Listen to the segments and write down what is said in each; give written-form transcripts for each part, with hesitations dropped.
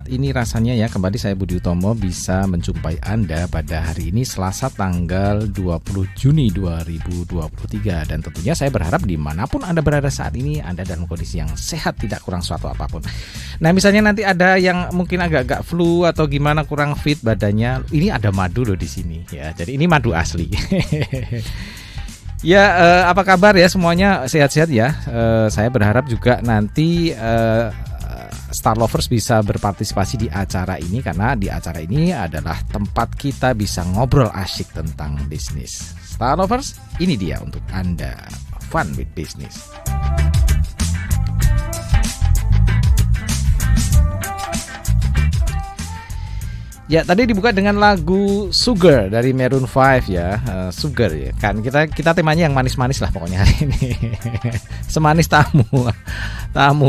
ini rasanya ya, kembali saya Budi Utomo bisa menjumpai Anda pada hari ini Selasa tanggal 20 Juni 2023. Dan tentunya saya berharap dimanapun Anda berada saat ini, Anda dalam kondisi yang sehat, tidak kurang suatu apapun. Nah, misalnya nanti ada yang mungkin agak-agak flu atau gimana, kurang fit badannya, ini ada madu loh di sini ya. Jadi ini madu asli. Ya, apa kabar ya semuanya, sehat-sehat ya. Saya berharap juga nanti Star Lovers bisa berpartisipasi di acara ini, karena di acara ini adalah tempat kita bisa ngobrol asyik tentang bisnis. Star Lovers, ini dia untuk Anda, Fun with Business. Ya, tadi dibuka dengan lagu Sugar dari Maroon 5 ya. Sugar ya. Kan kita temanya yang manis-manis lah pokoknya hari ini. Semanis tamu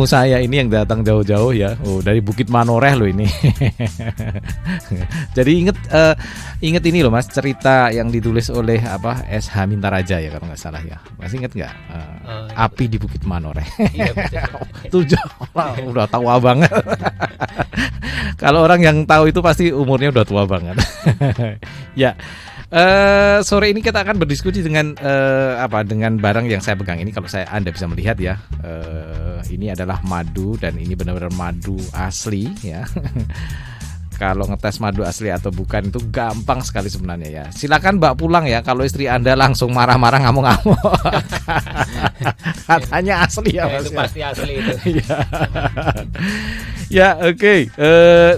saya ini yang datang jauh-jauh ya. Oh, dari Bukit Manoreh loh ini. Jadi inget ini loh Mas, cerita yang ditulis oleh SH Mintaraja ya kalau nggak salah ya. Masih inget nggak? Api di Bukit Manoreh. Iya betul. Udah tua banget. Kalau orang yang tahu itu pasti umurnya udah tua banget. Ya, sore ini kita akan berdiskusi dengan dengan barang yang saya pegang ini. Kalau Anda bisa melihat ya, ini adalah madu dan ini benar-benar madu asli ya. Kalau ngetes madu asli atau bukan itu gampang sekali sebenarnya ya. Silakan Mbak pulang ya. Kalau istri Anda langsung marah-marah ngamuk-ngamuk. Katanya asli ya Mas. Itu pasti asli itu. Ya, oke.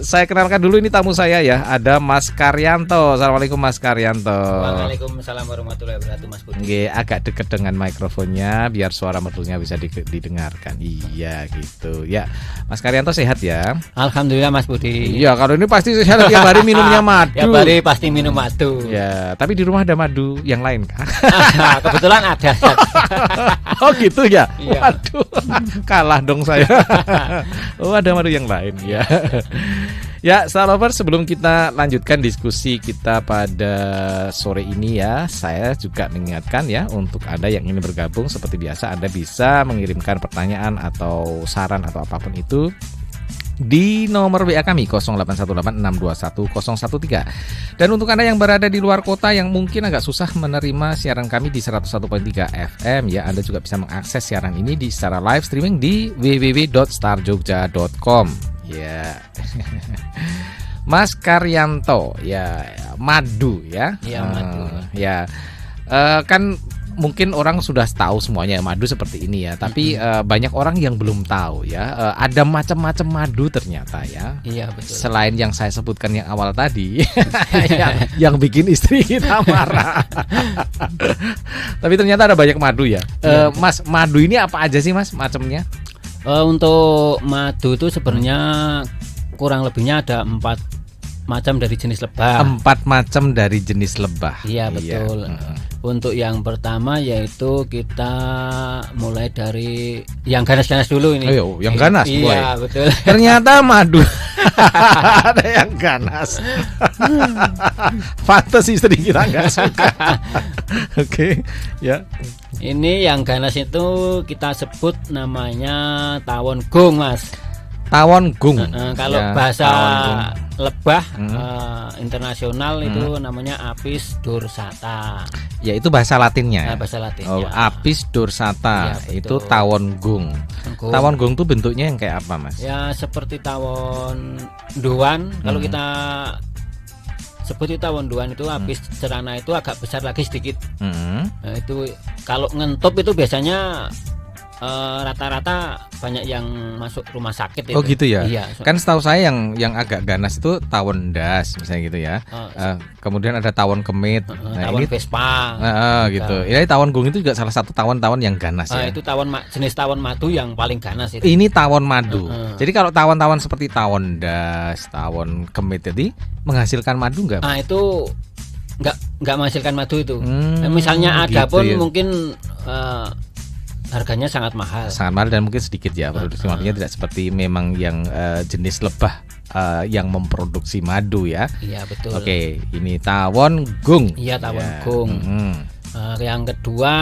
Saya kenalkan dulu ini tamu saya ya. Ada Mas Karyanto. Assalamualaikum Mas Karyanto. Waalaikumsalam warahmatullahi wabarakatuh Mas Budi. Oke, agak dekat dengan mikrofonnya biar suara merdunya bisa didengarkan. Iya gitu. Ya, Mas Karyanto sehat ya? Alhamdulillah Mas Budi. Iya, kalau ini pasti sehat, tiap hari minumnya madu. Tiap hari pasti minum madu. Ya, tapi di rumah ada madu yang lain kah? Kebetulan ada. Oh gitu ya? Iya. Waduh, kalah dong saya. Oh, ada madu yang lain ya. Ya, Star Lovers, sebelum kita lanjutkan diskusi kita pada sore ini ya, saya juga mengingatkan ya, untuk Anda yang ingin bergabung seperti biasa, Anda bisa mengirimkan pertanyaan atau saran atau apapun itu di nomor WA kami 0818621013. Dan untuk Anda yang berada di luar kota yang mungkin agak susah menerima siaran kami di 101.3 FM ya, Anda juga bisa mengakses siaran ini secara live streaming di www.starjogja.com ya. Mas Karyanto ya, madu ya. Iya, madu. Ya. Kan mungkin orang sudah tahu semuanya madu seperti ini ya, tapi banyak orang yang belum tahu ya. Ada macam-macam madu ternyata ya. Iya betul. Selain yang saya sebutkan yang awal tadi, yang bikin istri kita marah. Tapi ternyata ada banyak madu ya. Mas, madu ini apa aja sih Mas macamnya? Untuk madu itu sebenarnya kurang lebihnya ada 4 macam dari jenis lebah. 4 macam dari jenis lebah. Iya betul. Untuk yang pertama yaitu kita mulai dari yang ganas-ganas dulu ini. Ayo, yang ganas. Iya betul. Ternyata madu ada yang ganas. Pantes istri kita nggak suka. Oke, ya. Ini yang ganas itu kita sebut namanya tawon gung Mas. Tawon gung. Kalau ya, bahasa lebah internasional itu Hmm. namanya Apis dorsata. Ya itu bahasa Latinnya. Bahasa Latin. Oh, Apis dorsata. Ya, itu tawon gung. Gung. Tawon gung itu bentuknya yang kayak apa, Mas? Ya seperti tawon duan. Kalau kita sebut itu tawon duan itu Apis cerana itu agak besar lagi sedikit. Nah, itu kalau ngentop itu biasanya rata-rata banyak yang masuk rumah sakit itu. Oh gitu ya. Iya. Kan setahu saya yang agak ganas itu tawon das misalnya gitu ya. Kemudian ada tawon kemit. Tawon Vespa. Gitu. Ya tawon gung itu juga salah satu tawon-tawon yang ganas ya. Itu jenis tawon madu yang paling ganas itu. Ini tawon madu. Jadi kalau tawon-tawon seperti tawon das, tawon kemit tadi menghasilkan madu nggak? Itu nggak menghasilkan madu itu. Misalnya ada gitu pun ya. mungkin harganya sangat mahal. Sangat mahal dan mungkin sedikit ya produksi madunya, tidak seperti memang yang jenis lebah yang memproduksi madu ya. Iya betul. Oke, ini tawon gung. Iya tawon gung. Yang kedua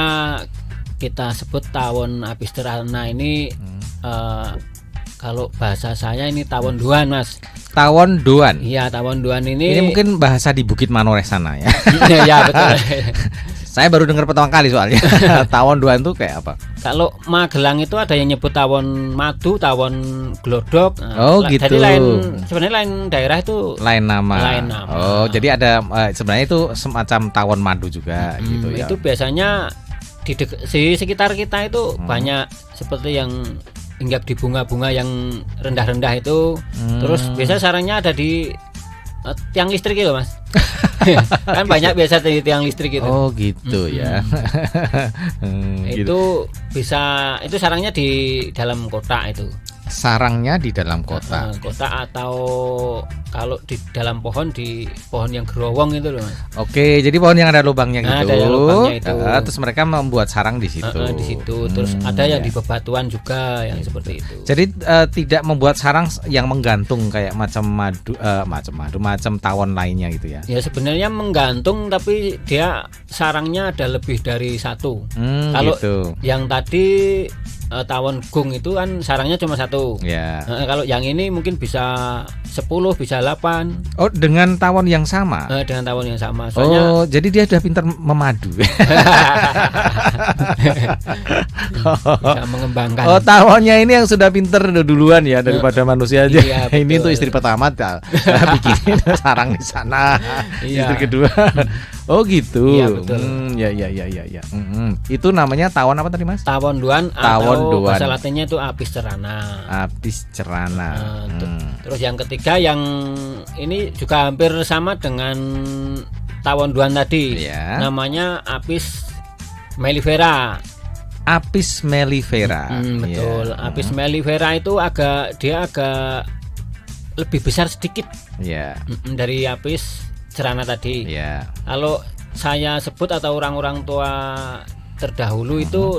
kita sebut tawon Apis cerana ini kalau bahasa saya ini tawon duan Mas. Tawon Doan. Iya, tawon Doan ini. Ini mungkin bahasa di Bukit Manore sana ya. Ya betul. Saya baru dengar pertama kali soalnya. Tawon Doan tuh kayak apa? Kalau Magelang itu ada yang nyebut tawon madu, tawon glodok. Oh gitu. Jadi sebenarnya lain daerah itu lain nama. Oh, jadi ada sebenarnya itu semacam tawon madu juga gitu ya. Itu biasanya di sekitar kita itu banyak seperti yang hinggap di bunga-bunga yang rendah-rendah itu. Terus biasa sarangnya ada di tiang listrik itu, Mas. Kan banyak biasa di tiang listrik itu. Oh gitu ya. Itu bisa, itu sarangnya di dalam kotak itu. Sarangnya di dalam kotak. Kotak atau kalau di dalam pohon, di pohon yang gerowong itu loh, Mas. Oke, jadi pohon yang ada lubangnya gitu. Ada yang lubangnya itu. Terus mereka membuat sarang di situ. Di situ. Terus ada yang di bebatuan juga yang seperti itu. Jadi tidak membuat sarang yang menggantung kayak macam tawon lainnya gitu ya. Ya sebenarnya menggantung, tapi dia sarangnya ada lebih dari satu. Kalau gitu. Yang tadi tawon gung itu kan sarangnya cuma satu. Ya. Kalau yang ini mungkin bisa 10, bisa 8. Oh, dengan tawon yang sama? Dengan tawon yang sama. Soalnya, oh, jadi dia sudah pintar memadu. Bisa mengembangkan. Oh, tawonnya ini yang sudah pintar duluan ya daripada manusia aja. Iya, ini untuk istri pertama bikin sarang di sana. Iya. Istri kedua. Oh gitu. Iya betul. Ya. Itu namanya tawon apa tadi, Mas? Tawon Doan. Atau bahasa latinnya itu Apis cerana. Apis cerana. Terus yang ketiga yang ini juga hampir sama dengan tawon Doan tadi. Ya. Namanya Apis mellifera. Apis mellifera. Betul. Ya. Apis mellifera itu agak lebih besar sedikit. Ya. Dari Apis cerana tadi. Ya. Kalau saya sebut atau orang-orang tua terdahulu itu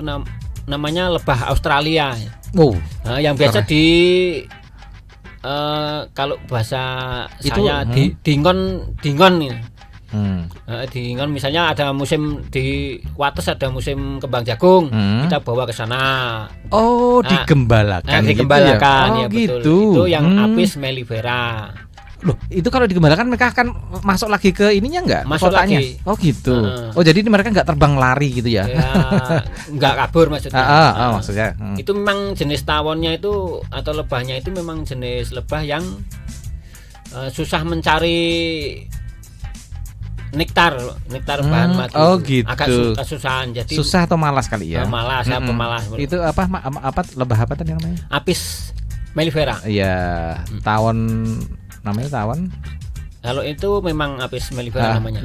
namanya lebah Australia. Yang biasa keren. kalau bahasa itu, saya dingon. Dingon misalnya ada musim di Wates, ada musim kembang jagung, kita bawa ke sana. Oh, digembalakan. Digembalakan gitu ya? Ya betul. Gitu. Itu yang Apis mellifera. Loh, itu kalau digembalakan mereka akan masuk lagi ke ininya enggak? Masuk kotanya? lagi. Oh gitu. Oh jadi mereka enggak terbang lari gitu ya? Ya enggak kabur maksudnya. Maksudnya. Itu memang jenis tawonnya itu atau lebahnya itu memang jenis lebah yang susah mencari nektar bahan madu. Oh gitu. Agak kesusahan. Jadi susah atau malas kali ya? Malas, pemalas. Itu apa lebah apa tadi namanya? Apis mellifera. Iya, tawon namanya tawon. Kalau itu memang Apis mellifera namanya.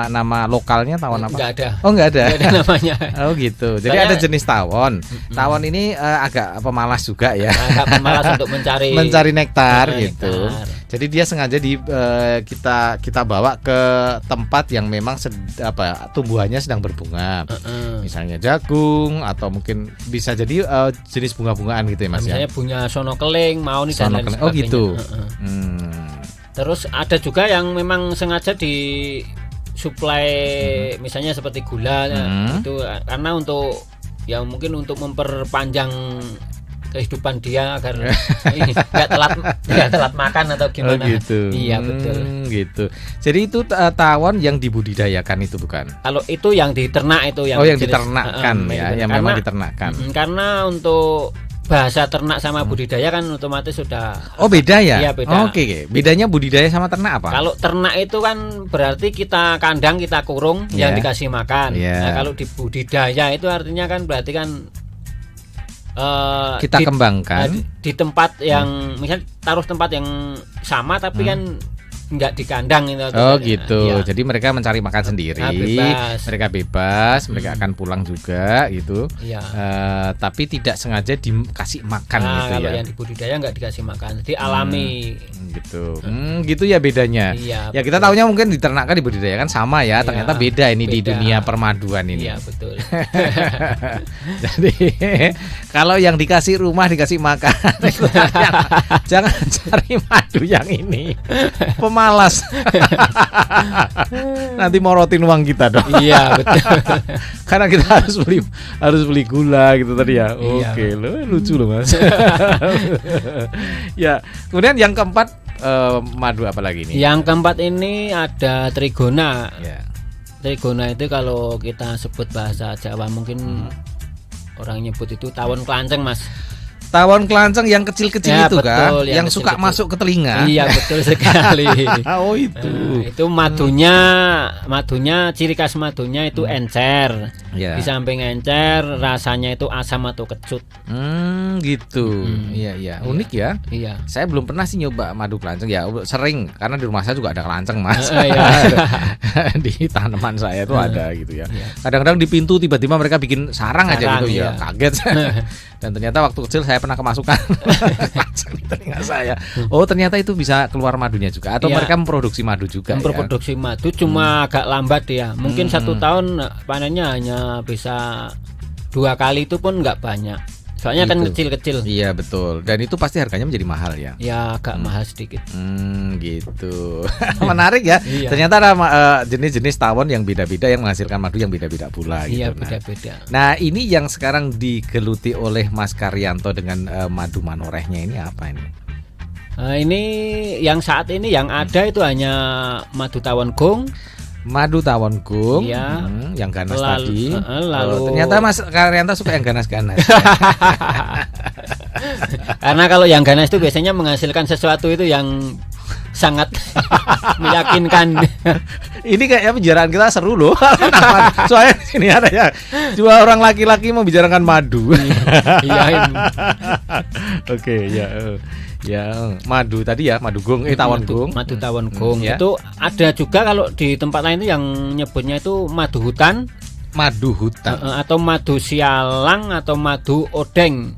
Nama lokalnya tawon apa? Enggak ada. Oh, enggak ada. Enggak ada namanya. Oh gitu. Jadi ada jenis tawon. Tawon ini agak pemalas juga ya. Agak pemalas untuk mencari nektar gitu. Jadi dia sengaja kita bawa ke tempat yang memang tumbuhannya sedang berbunga. Misalnya jagung atau mungkin bisa jadi jenis bunga-bungaan gitu ya, Mas. Misalnya punya sonokeling, mauni dan lain sebagainya. Oh gitu. Terus ada juga yang memang sengaja disuplai misalnya seperti gula itu karena untuk ya mungkin untuk memperpanjang kehidupan dia agar nggak telat makan atau gimana. Oh gitu. Iya betul. Gitu. Jadi itu tawon yang dibudidayakan itu bukan? Kalau itu yang diternak itu yang diternakkan ya, yang memang diternakkan. Karena untuk bahasa ternak sama budidaya kan otomatis sudah. Oh beda ya? Iya beda. Oke. Bedanya budidaya sama ternak apa? Kalau ternak itu kan berarti kita kandang, kita kurung, yang dikasih makan. Nah, kalau di budidaya itu artinya kan berarti kan kita kembangkan di tempat yang misalnya taruh tempat yang sama tapi kan nggak di kandang itu. Oh gitu. Ya. Jadi mereka mencari makan sendiri. Mereka bebas, mereka akan pulang juga gitu. Ya. Tapi tidak sengaja dikasih makan gitu kalau ya. Yang di budidaya nggak dikasih makan, jadi alami. Gitu. Gitu ya bedanya. Iya, ya kita taunya mungkin diternakkan di budidaya kan sama ya. Ternyata beda ini di dunia permaduan ini. Iya betul. Jadi kalau yang dikasih rumah dikasih makan, jangan cari madu yang ini. malas. Nanti morotin uang kita dong. Iya betul. Karena kita harus beli gula gitu tadi ya. Iya. Oke, lucu loh Mas. Ya, kemudian yang keempat madu apa lagi nih? Yang keempat ini ada trigona. Ya. Trigona itu kalau kita sebut bahasa Jawa mungkin orang nyebut itu tawon kelanceng, Mas. Tawon kelanceng yang kecil-kecil Ya, itu betul, kan, yang suka masuk ke telinga. Iya betul sekali. Oh itu. Itu madunya ciri khas madunya itu encer. Ya. Di samping encer rasanya itu asam atau kecut. Gitu. Iya. Unik ya. Iya. Saya belum pernah sih nyoba madu kelanceng ya, sering karena di rumah saya juga ada kelanceng Mas. Iya. Di tanaman saya itu ada gitu ya. Kadang-kadang di pintu tiba-tiba mereka bikin sarang aja gitu ya, kaget. Dan ternyata waktu kecil saya pernah kemasukan di telinga saya. Oh ternyata itu bisa keluar madunya juga. Atau mereka memproduksi madu juga. Memproduksi madu cuma agak lambat ya. Mungkin 1 tahun panennya hanya bisa 2 kali, itu pun nggak banyak. Soalnya kan kecil-kecil. Iya betul. Dan itu pasti harganya menjadi mahal ya. Ya agak mahal sedikit. Gitu. Menarik ya. Iya. Ternyata ada jenis-jenis tawon yang beda-beda yang menghasilkan madu yang beda-beda pula. Iya gitu. beda-beda. Nah ini yang sekarang digeluti oleh Mas Karyanto dengan madu manorehnya ini apa ini? Ini yang saat ini yang ada itu hanya madu tawon gong. Madu tawon gong, iya. Yang ganas tadi. Lalu ternyata Mas Karyanto suka yang ganas-ganas. Karena kalau yang ganas itu biasanya menghasilkan sesuatu itu yang sangat meyakinkan. Ini kayaknya pembicaraan kita seru loh. Soalnya di sini ada ya 2 orang laki-laki membicarakan madu. Iya. Oke, ya. Ya, madu tadi ya, madu gong, tawon gong. Madu tawon gong. Ya. Itu ada juga kalau di tempat lain itu yang nyebutnya itu madu hutan. Madu hutan. Atau madu sialang atau madu odeng.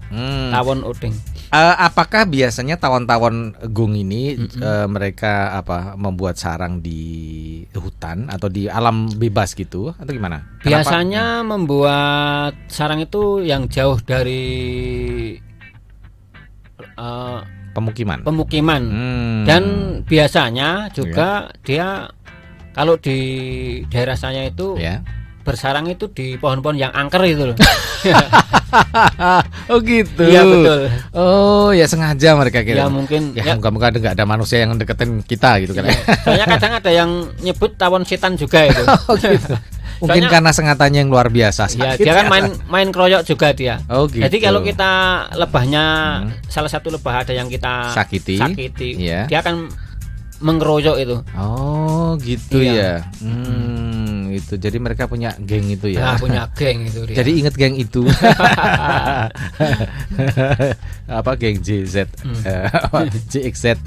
Tawon odeng. Apakah biasanya tawon-tawon gong ini mereka membuat sarang di hutan atau di alam bebas gitu atau gimana? Biasanya membuat sarang itu yang jauh dari pemukiman. Dan biasanya juga dia kalau di daerah saya itu bersarang itu di pohon-pohon yang angker itu loh. Oh gitu. Iya betul. Oh ya sengaja mereka kira. Ya mungkin. Ya moga-moga nggak ada manusia yang deketin kita gitu kan. Soalnya kadang ada yang nyebut tawon setan juga itu. Oh gitu. Mungkin karena sengatannya yang luar biasa. Ya, dia kan main keroyok juga dia. Oh gitu. Jadi kalau kita lebahnya salah satu lebah ada yang kita sakiti dia akan mengeroyok itu. Oh gitu ya. Itu jadi mereka punya geng itu ya. Nah, punya geng itu dia. Jadi inget geng itu. Apa geng JZ, JXZ.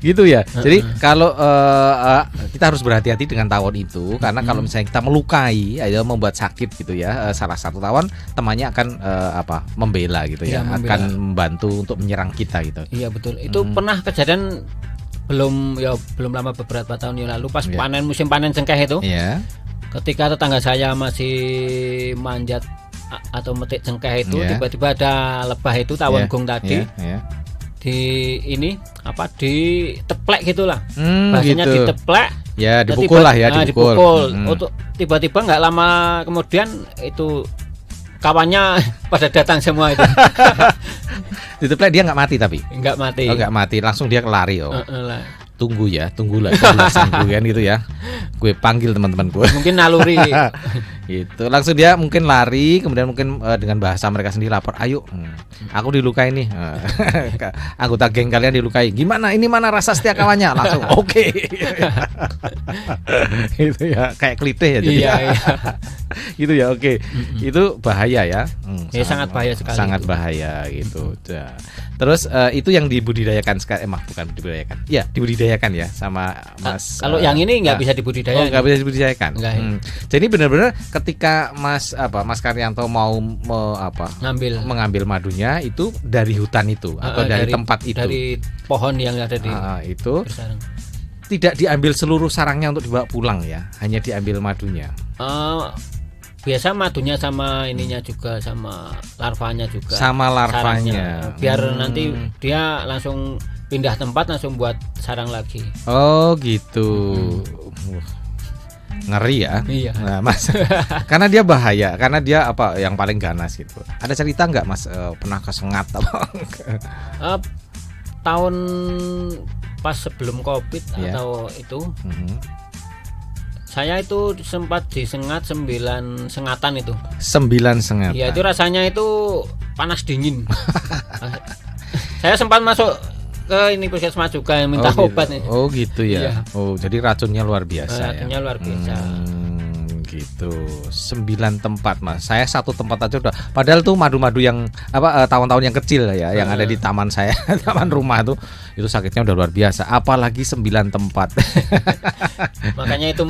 Gitu ya. Jadi kalau kita harus berhati-hati dengan tawon itu karena kalau misalnya kita melukai, membuat sakit gitu ya, salah satu tawon temannya akan membela gitu ya, akan membantu untuk menyerang kita gitu. Iya betul. Itu pernah kejadian belum lama beberapa tahun yang lalu pas musim panen cengkeh itu. Ketika tetangga saya masih manjat atau metik cengkeh itu tiba-tiba ada lebah itu tawon gong tadi. Diteplek gitulah. Bahasanya gitu. Diteplek. Ya, dipukul lah ya, dipukul. Tiba-tiba nggak lama kemudian itu kawannya pada datang semua itu. Diteplek dia nggak mati tapi? Nggak mati. Oh nggak mati, langsung dia lari tunggulah kan gitu ya. Gue panggil teman-teman gue. Mungkin naluri. Gitu. Langsung dia mungkin lari, kemudian mungkin dengan bahasa mereka sendiri lapor, ayo, aku dilukai nih. Anggota geng kalian dilukai. Gimana? Ini mana rasa setia kawannya? Langsung oke. Gitu ya, kayak klite ya. Iya. Gitu ya, oke. Itu bahaya ya. Sangat bahaya sekali. Sangat bahaya gitu. Terus itu yang dibudidayakan sekarang, bukan dibudidayakan. Ya, dibudidayakan ya sama Mas. Kalau yang ini nggak bisa dibudidayakan. Nggak bisa dibudidayakan. Jadi benar-benar ketika Mas Karyanto mau mengambil madunya itu dari hutan itu atau dari tempat itu. Dari pohon yang ada di itu. Bersarang. Tidak diambil seluruh sarangnya untuk dibawa pulang ya, hanya diambil madunya. Biasa madunya sama ininya juga, sama larvanya juga. Sama larvanya. Biar nanti dia langsung pindah tempat langsung buat sarang lagi. Oh gitu. Ngeri ya. Iya. Nah, Mas, karena dia bahaya, karena dia apa yang paling ganas gitu. Ada cerita nggak Mas pernah kesengat apa? Tahun pas sebelum Covid atau itu, saya itu sempat disengat 9 sengatan itu. 9 sengatan. Iya, itu rasanya itu panas dingin. Saya sempat masuk ke ini puskesmas juga yang minta obat nih. Oh gitu ya. Iya. Oh jadi racunnya luar biasa. Racunnya luar biasa. Gitu. 9 tempat Mas. Saya 1 tempat aja udah. Padahal tuh madu-madu yang apa tahun-tahun yang kecil ya, yang ada di taman saya, taman rumah tuh, itu sakitnya udah luar biasa. Apalagi 9 tempat. Makanya itu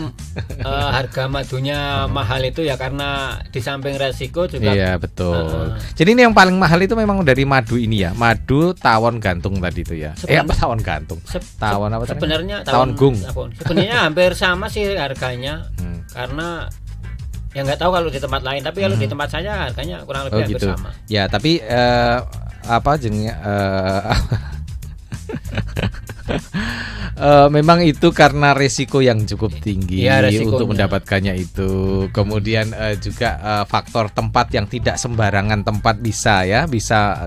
harga madunya mahal itu ya karena di samping resiko juga. Iya betul. Jadi ini yang paling mahal itu memang dari madu ini ya, madu tawon gantung tadi itu ya. Apa tawon gantung? Tawon apa? Sebenarnya tawon gung. Sebenarnya hampir sama sih harganya. Karena ya nggak tahu kalau di tempat lain, tapi kalau di tempat saya harganya kurang lebih hampir gitu. sama. Ya tapi apa jenisnya? Memang itu karena resiko yang cukup tinggi untuk mendapatkannya itu. Kemudian juga faktor tempat yang tidak sembarangan tempat bisa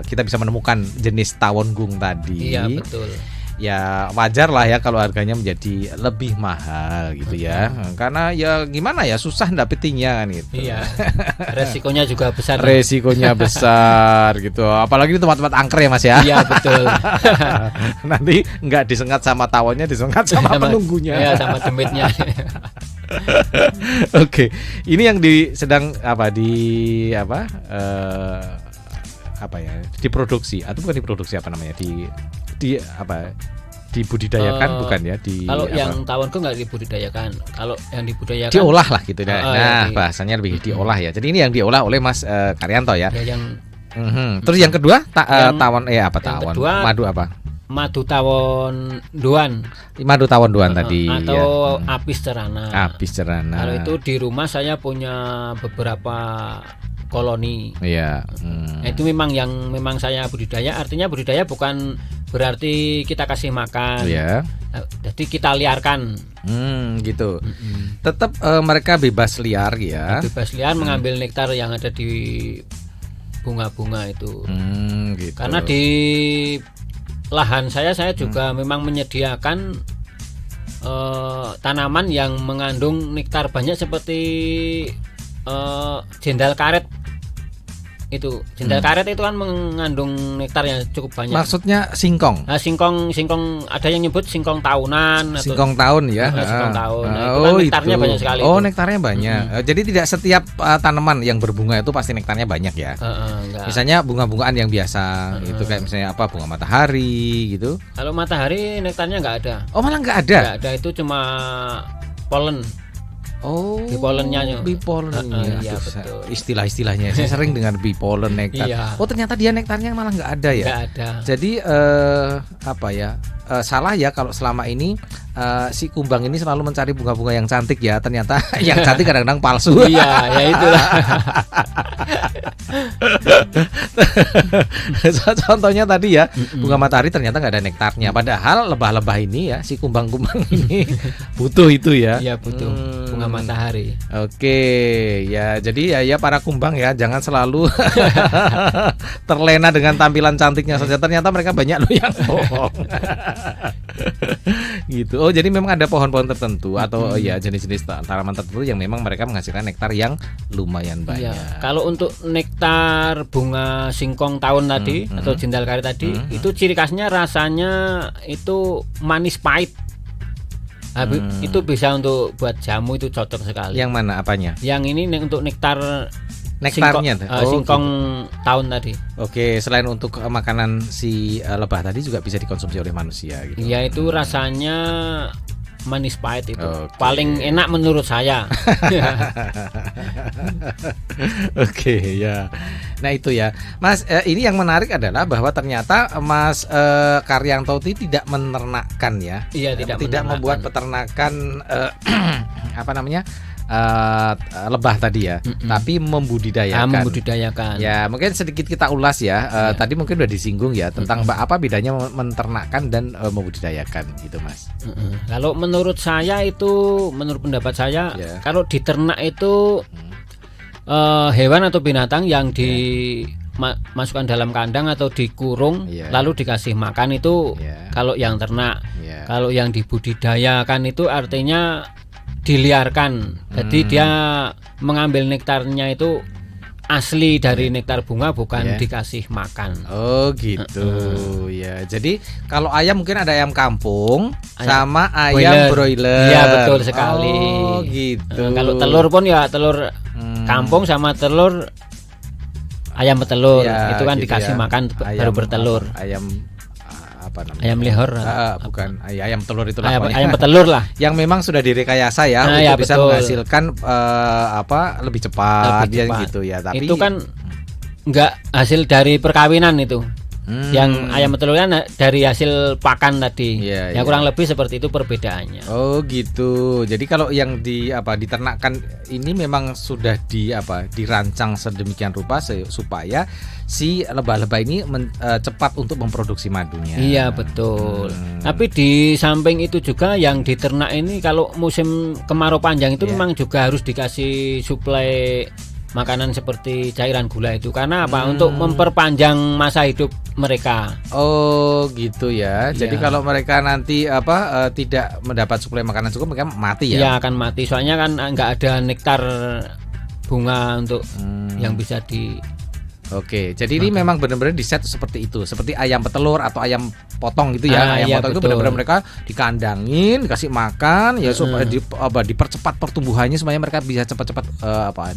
kita bisa menemukan jenis tawon gung tadi. Iya betul. Ya wajar lah ya kalau harganya menjadi lebih mahal gitu ya. Karena ya gimana ya, susah dapetinnya kan gitu. Iya. Resikonya juga besar. Resikonya besar gitu. Apalagi di tempat-tempat angker ya Mas ya. Iya betul. Nanti nggak disengat sama tawonnya, disengat sama penunggunya. Iya, sama demitnya. Oke. Ini yang diproduksi atau bukan diproduksi dibudidayakan bukan ya kalau yang tawonku nggak dibudidayakan, kalau yang dibudidayakan diolah lah gitu bahasanya lebih diolah ya. Jadi ini yang diolah oleh Mas Karyanto ya. Terus yang kedua tawon tawon kedua, madu apa? Madu tawon duan. Madu tawon duan tadi atau apis cerana. Apis cerana. Kalau itu di rumah saya punya beberapa koloni. Iya. Itu memang saya budidaya. Artinya budidaya bukan berarti kita kasih makan. Iya. Jadi kita liarkan. Gitu. Tetap mereka bebas liar ya. Bebas liar mengambil nektar yang ada di bunga-bunga itu. Gitu. Karena di lahan saya juga memang menyediakan tanaman yang mengandung nektar banyak seperti jendal karet. Itu jendal karet itu kan mengandung nektar yang cukup banyak. Maksudnya singkong. Nah, singkong ada yang nyebut singkong tahunan. Singkong tahun ya. Singkong tahun. Nah, itu kan nektarnya banyak sekali. Nektarnya banyak. Jadi tidak setiap tanaman yang berbunga itu pasti nektarnya banyak ya. Misalnya bunga-bungaan yang biasa itu kayak misalnya bunga matahari gitu. Kalau matahari nektarnya nggak ada. Oh malah nggak ada. Nggak ada, itu cuma polen. Bipolennya. Iya, betul. Istilah-istilahnya saya sering dengar bipolen nektar. Iya. Oh ternyata dia nektarnya malah nggak ada ya. Nggak ada. Jadi salah ya kalau selama ini si kumbang ini selalu mencari bunga-bunga yang cantik ya. Ternyata yang cantik kadang-kadang palsu. Iya, ya itulah. Contohnya tadi ya, bunga matahari ternyata nggak ada nektarnya. Padahal lebah-lebah ini ya, si kumbang-kumbang ini butuh itu ya. Iya butuh bunga matahari. Oke, ya jadi ya para kumbang ya jangan selalu terlena dengan tampilan cantiknya saja. Ternyata mereka banyak loh yang bohong. Gitu. Oh jadi memang ada pohon-pohon tertentu atau jenis-jenis tanaman tertentu yang memang mereka menghasilkan nektar yang lumayan banyak. Iya. Kalau untuk nektar bunga singkong tahun tadi atau jendal karet tadi itu ciri khasnya rasanya itu manis pahit. Itu bisa untuk buat jamu, itu cocok sekali. Yang mana apanya? Yang ini untuk nektarnya singkong tahun tadi. Oke, selain untuk makanan si lebah tadi juga bisa dikonsumsi oleh manusia gitu. Iya, itu rasanya manis pahit itu. Paling enak menurut saya. Oke, ya. Nah itu ya, Mas. Ini yang menarik adalah bahwa ternyata Mas Karyanto tidak menernakkan ya. Iya, tidak membuat peternakan lebah tadi ya, tapi membudidayakan. Membudidayakan. Ya, mungkin sedikit kita ulas ya. Tadi mungkin udah disinggung ya tentang apa bedanya menternakkan dan membudidayakan gitu, Mas. Kalau menurut saya itu, menurut pendapat saya, kalau diternak itu hewan atau binatang yang dimasukkan dalam kandang atau dikurung lalu dikasih makan itu kalau yang ternak. Kalau yang dibudidayakan itu artinya diliarkan. Jadi dia mengambil nektarnya itu asli dari nektar bunga, bukan dikasih makan. Oh gitu. Ya. Jadi kalau ayam mungkin ada ayam kampung sama ayam broiler. Iya, betul sekali. Oh gitu. Kalau telur pun ya telur kampung sama telur ayam petelur. Itu kan gitu dikasih makan baru bertelur. Ayam apa namanya? Ayam lehor. Bukan ayam telur itu ayam petelur lah. Yang memang sudah direkayasa ya untuk bisa menghasilkan lebih cepat gitu ya. Tapi itu kan enggak hasil dari perkawinan itu. Yang ayam petelur kan dari hasil pakan tadi. Kurang lebih seperti itu perbedaannya. Oh gitu. Jadi kalau yang diternakkan ini memang sudah dirancang sedemikian rupa supaya si lebah-lebah ini cepat untuk memproduksi madunya. Iya, betul. Tapi di samping itu juga yang diternak ini kalau musim kemarau panjang itu memang juga harus dikasih suplai makanan seperti cairan gula itu. Karena apa? Untuk memperpanjang masa hidup mereka. Oh gitu ya. Jadi kalau mereka nanti tidak mendapat suplai makanan cukup, mereka mati ya? Iya, akan mati. Soalnya kan nggak ada nektar bunga untuk yang bisa di. Oke, jadi ini memang benar-benar diset seperti itu, seperti ayam petelur atau ayam potong gitu ya. Ayam potong itu benar-benar mereka dikandangin, dikasih makan ya supaya dipercepat pertumbuhannya supaya mereka bisa cepat-cepat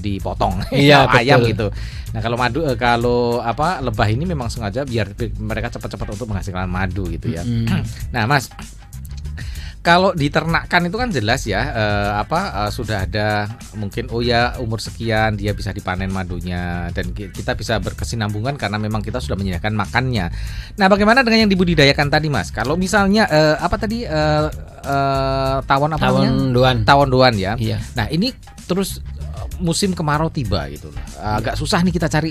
dipotong. Ayam gitu. Nah, kalau lebah ini memang sengaja biar mereka cepat-cepat untuk menghasilkan madu gitu ya. Nah, Mas, kalau diternakkan itu kan jelas ya sudah ada mungkin umur sekian dia bisa dipanen madunya dan kita bisa berkesinambungan karena memang kita sudah menyediakan makannya. Nah, bagaimana dengan yang dibudidayakan tadi, Mas? Kalau misalnya tawon doan ya. Iya. Nah, ini terus musim kemarau tiba gitu. Agak susah nih kita cari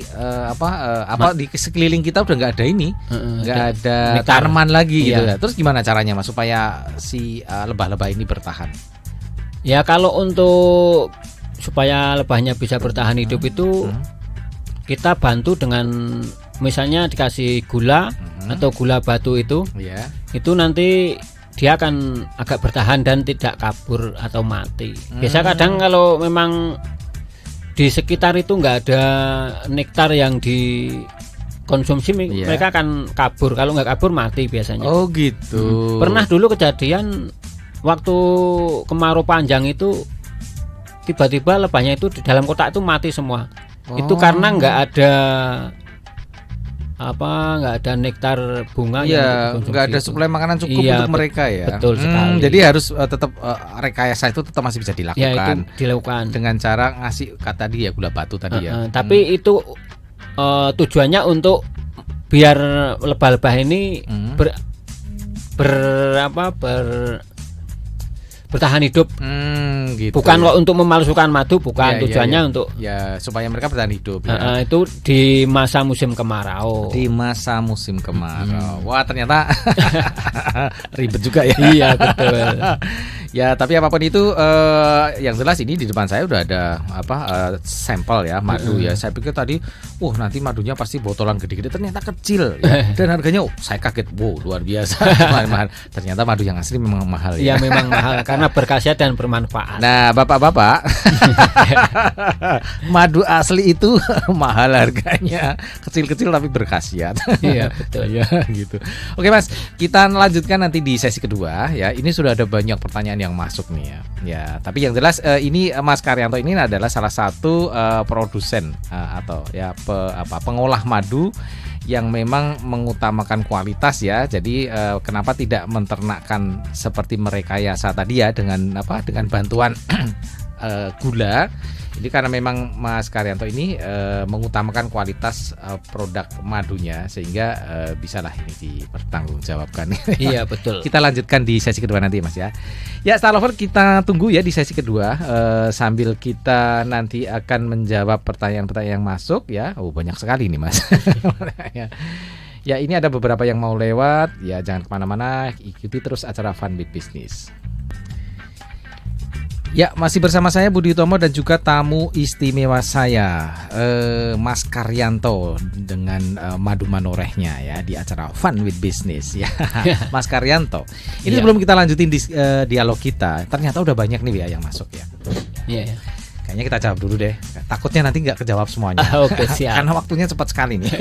di sekeliling kita udah nggak ada ini, nggak ada tanaman lagi gitu ya. Terus gimana caranya, Mas, supaya si lebah-lebah ini bertahan? Ya, kalau untuk supaya lebahnya bisa bertahan hidup itu kita bantu dengan misalnya dikasih gula atau gula batu itu. Itu nanti dia akan agak bertahan dan tidak kabur atau mati. Biasa kadang kalau memang di sekitar itu nggak ada nektar yang dikonsumsi, mereka akan kabur. Kalau nggak kabur mati biasanya. Oh gitu. Pernah dulu kejadian waktu kemarau panjang itu tiba-tiba lebahnya itu di dalam kotak itu mati semua. Itu karena nggak ada nektar bunga yang nggak ada suplai makanan cukup untuk mereka ya. Betul sekali. Jadi harus tetap rekayasa itu tetap masih bisa dilakukan. Ya, itu dilakukan dengan cara ngasih tadi ya gula batu tadi ya. Tapi itu tujuannya untuk biar lebah-lebah ini bertahan hidup. Gitu. Bukan kok untuk memalsukan madu, bukan. Tujuannya untuk supaya mereka bertahan hidup. Itu di masa musim kemarau. Di masa musim kemarau. Wah, ternyata ribet juga ya. Iya, betul. Ya, tapi apapun itu yang jelas ini di depan saya udah ada sampel ya madu ya. Saya pikir tadi nanti madunya pasti botolan gede-gede, ternyata kecil ya. Dan harganya saya kaget, luar biasa. Mahal. Ternyata madu yang asli memang mahal ya. Iya, memang mahal karena berkhasiat dan bermanfaat. Nah, Bapak-bapak, madu asli itu mahal harganya, kecil-kecil tapi berkhasiat. Iya, betul ya gitu. Oke, Mas, kita lanjutkan nanti di sesi kedua ya. Ini sudah ada banyak pertanyaan yang masuk nih ya. Ya, tapi yang jelas ini Mas Karyanto ini adalah salah satu produsen atau ya pengolah madu yang memang mengutamakan kualitas ya. Jadi kenapa tidak menternakkan seperti merekayasa tadi ya dengan bantuan gula. Ini karena memang Mas Karyanto ini mengutamakan kualitas produk madunya, sehingga bisalah ini dipertanggungjawabkan. Iya betul. Kita lanjutkan di sesi kedua nanti Mas ya. Ya Star Lover, kita tunggu ya di sesi kedua, sambil kita nanti akan menjawab pertanyaan-pertanyaan yang masuk ya. Oh banyak sekali nih Mas. Ya ini ada beberapa yang mau lewat. Ya jangan kemana-mana, ikuti terus acara Fun with Business. Ya, masih bersama saya Budi Utomo dan juga tamu istimewa saya, Mas Karyanto dengan madu manorehnya ya di acara Fun with Business ya. Mas Karyanto. Ini sebelum kita lanjutin dialog kita, ternyata udah banyak nih ya yang masuk ya. Iya. Kayaknya kita jawab dulu deh. Takutnya nanti nggak kejawab semuanya. Oke, siap. Karena waktunya cepat sekali nih.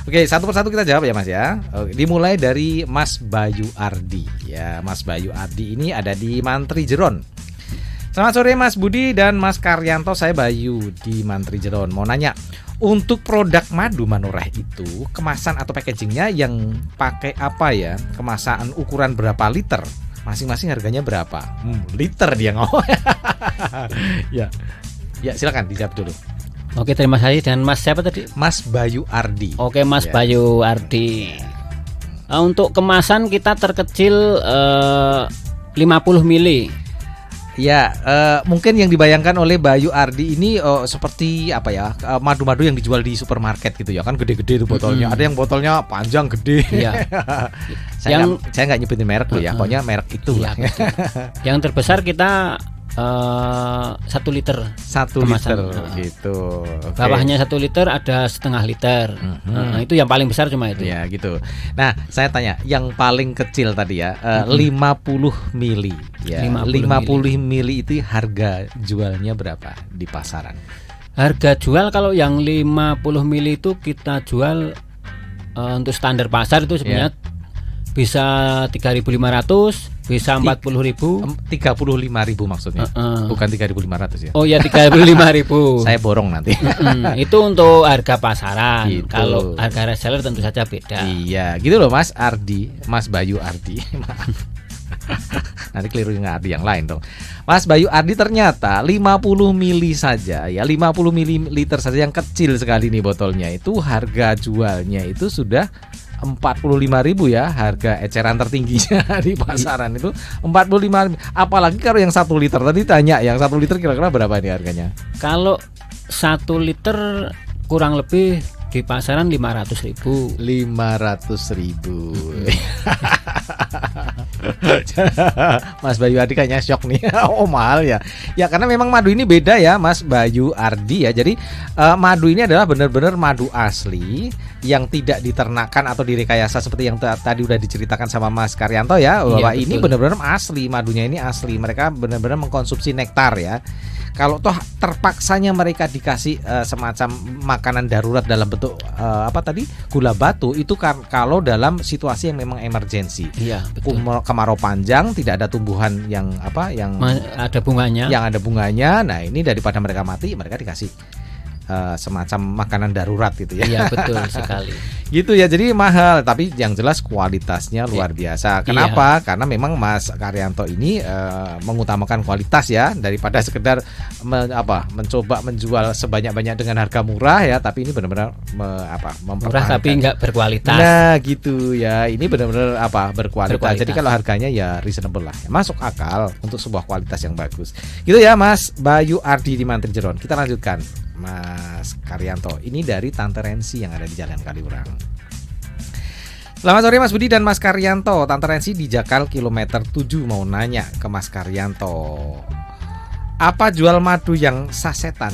Oke, satu persatu kita jawab ya Mas ya. Dimulai dari Mas Bayu Ardi. Ya, Mas Bayu Ardi ini ada di Mantri Jeron. Selamat sore Mas Budi dan Mas Karyanto. Saya Bayu di Mantri Jeron. Mau nanya, untuk produk madu manoreh itu kemasan atau packagingnya yang pakai apa ya? Kemasan ukuran berapa liter? Masing-masing harganya berapa? Liter dia ngomong. Ya silakan dijawab dulu. Oke, terima kasih. Dan Mas siapa tadi? Mas Bayu Ardi. Oke, Mas Bayu Ardi. Untuk kemasan kita terkecil 50 mili. Ya, mungkin yang dibayangkan oleh Bayu Ardi ini seperti apa ya? Madu-madu yang dijual di supermarket gitu ya, kan gede-gede tuh botolnya. Ada yang botolnya panjang gede. Iya. saya nggak nyebutin merek tuh ya, pokoknya merek itu lah. Yang terbesar kita 1 liter. 1 liter gitu. Okay. Bawahnya 1 liter ada setengah liter. Nah, itu yang paling besar cuma itu. Ya gitu. Nah, saya tanya yang paling kecil tadi ya, 50 mili. Ya, 50 mili itu harga jualnya berapa di pasaran? Harga jual kalau yang 50 mili itu kita jual untuk standar pasar itu sebenarnya bisa 3.500, bisa 40.000, 35.000 maksudnya, bukan 3.500 ya. Oh ya 35.000. Saya borong nanti. Itu untuk harga pasaran. Gitu. Kalau harga reseller tentu saja beda. Iya, gitu loh Mas Ardi, Mas Bayu Ardi. Nanti keliru nggak Ardi yang lain dong. Mas Bayu Ardi ternyata 50 mili saja ya, 50 mililiter saja yang kecil sekali nih botolnya, itu harga jualnya itu sudah 45.000 ya, harga eceran tertingginya di pasaran itu 45.000. Apalagi kalau yang 1 liter tadi tanya, yang 1 liter kira-kira berapa nih harganya? Kalau 1 liter kurang lebih di pasaran 500.000. 500.000. Mas Bayu Ardi kayaknya shock nih. Oh mahal ya. Ya karena memang madu ini beda ya Mas Bayu Ardi ya. Jadi madu ini adalah benar-benar madu asli yang tidak diternakan atau direkayasa seperti yang tadi udah diceritakan sama Mas Karyanto ya. Bahwa ini benar-benar asli, madunya ini asli. Mereka benar-benar mengkonsumsi nektar ya. Kalau toh terpaksanya mereka dikasih semacam makanan darurat dalam bentuk gula batu, itu kalau dalam situasi yang memang emergensi. Iya, betul. Kemarau panjang, tidak ada tumbuhan yang ada bunganya. Yang ada bunganya. Nah, ini daripada mereka mati, mereka dikasih semacam makanan darurat gitu ya. Iya, betul sekali. Gitu ya, jadi mahal, tapi yang jelas kualitasnya luar biasa. Kenapa? Karena memang Mas Karyanto ini mengutamakan kualitas ya, daripada sekedar mencoba menjual sebanyak-banyak dengan harga murah ya, tapi ini benar-benar murah tapi nggak berkualitas. Nah, gitu ya. Ini benar-benar berkualitas. Jadi kalau harganya ya reasonable lah, ya, masuk akal untuk sebuah kualitas yang bagus. Gitu ya, Mas Bayu Ardi di Mantri Jeron. Kita lanjutkan. Mas Karyanto ini dari Tante Rensi yang ada di Jalan Kaliurang. Selamat sore Mas Budi dan Mas Karyanto. Tante Rensi di Jakal kilometer 7 mau nanya ke Mas Karyanto, apa jual madu yang sasetan?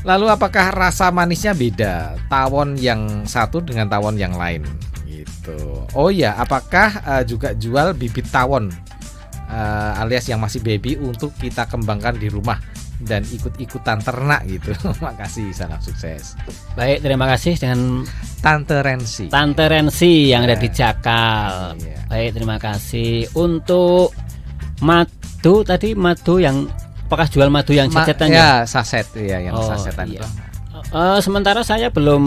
Lalu apakah rasa manisnya beda tawon yang satu dengan tawon yang lain gitu? Oh ya, apakah juga jual bibit tawon alias yang masih baby untuk kita kembangkan di rumah dan ikut-ikutan ternak gitu. Makasih, salam sukses. Baik, terima kasih dengan Tante Rensi. Tante Rensi yang ada di Jakal. Baik, terima kasih. Untuk madu tadi, madu yang apakah jual madu yang cetetan ya? Saset ya, yang sasetan itu. Sementara saya belum